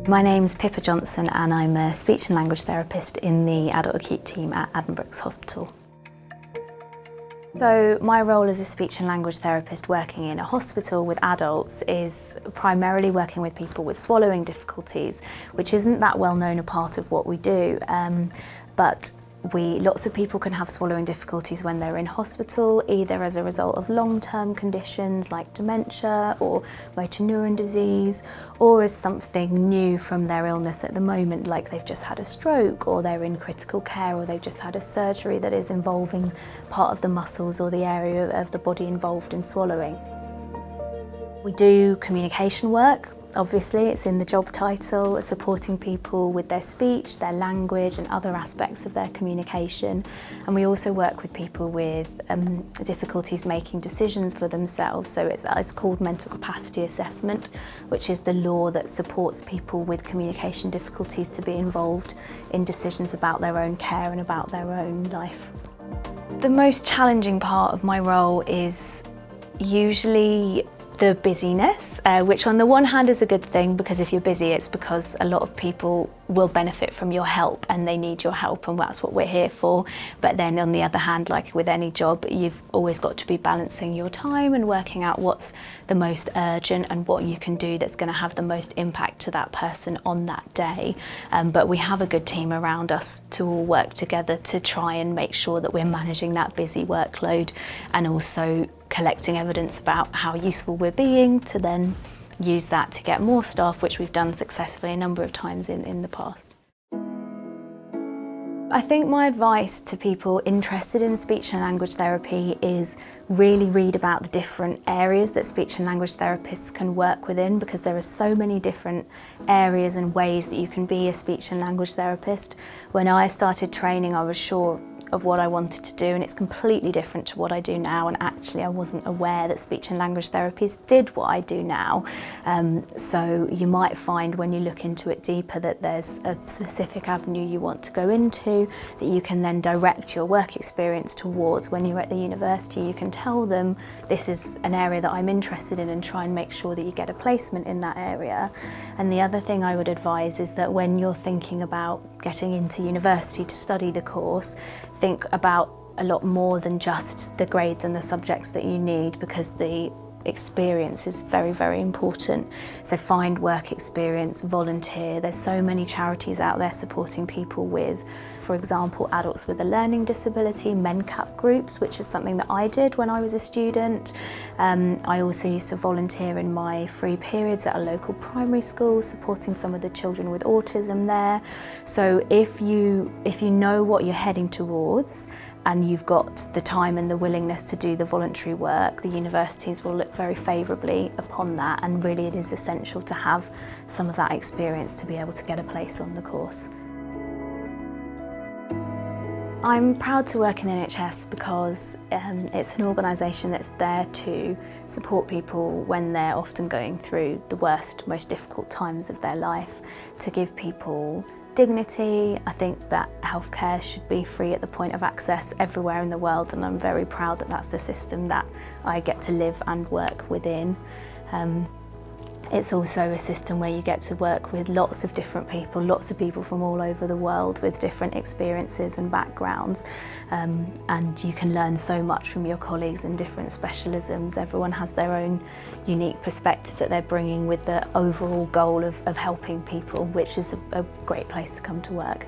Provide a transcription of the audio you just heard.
My name's Pippa Johnson and I'm a speech and language therapist in the adult acute team at Addenbrooke's Hospital. So my role as a speech and language therapist working in a hospital with adults is primarily working with people with swallowing difficulties, which isn't that well known a part of what we do, but lots of people can have swallowing difficulties when they're in hospital, either as a result of long-term conditions like dementia or motor neuron disease, or as something new from their illness at the moment, like they've just had a stroke or they're in critical care or they've just had a surgery that is involving part of the muscles or the area of the body involved in swallowing. We do communication work. Obviously, it's in the job title, supporting people with their speech, their language and other aspects of their communication. And we also work with people with difficulties making decisions for themselves. So it's called mental capacity assessment, which is the law that supports people with communication difficulties to be involved in decisions about their own care and about their own life. The most challenging part of my role is usually the busyness, which on the one hand is a good thing, because if you're busy it's because a lot of people will benefit from your help and they need your help, and that's what we're here for. But then on the other hand, like with any job, you've always got to be balancing your time and working out what's the most urgent and what you can do that's going to have the most impact to that person on that day. But we have a good team around us to all work together to try and make sure that we're managing that busy workload and also collecting evidence about how useful we're being to then use that to get more staff, which we've done successfully a number of times in the past. I think my advice to people interested in speech and language therapy is really read about the different areas that speech and language therapists can work within, because there are so many different areas and ways that you can be a speech and language therapist. When I started training, I was sure of what I wanted to do, and it's completely different to what I do now, and actually I wasn't aware that speech and language therapies did what I do now. So you might find when you look into it deeper that there's a specific avenue you want to go into that you can then direct your work experience towards. When you're at the university, you can tell them this is an area that I'm interested in and try and make sure that you get a placement in that area. And the other thing I would advise is that when you're thinking about getting into university to study the course, think about a lot more than just the grades and the subjects that you need, because the experience is very, very important. So find work experience, volunteer. There's so many charities out there supporting people with, for example, adults with a learning disability, MenCap groups, which is something that I did when I was a student. I also used to volunteer in my free periods at a local primary school, supporting some of the children with autism there. So if you know what you're heading towards, and you've got the time and the willingness to do the voluntary work, the universities will look very favourably upon that, and really it is essential to have some of that experience to be able to get a place on the course. I'm proud to work in the NHS because it's an organisation that's there to support people when they're often going through the worst, most difficult times of their life, to give people dignity. I think that healthcare should be free at the point of access everywhere in the world, and I'm very proud that that's the system that I get to live and work within. It's also a system where you get to work with lots of different people, lots of people from all over the world with different experiences and backgrounds, and you can learn so much from your colleagues in different specialisms. Everyone has their own unique perspective that they're bringing with the overall goal of helping people, which is a great place to come to work.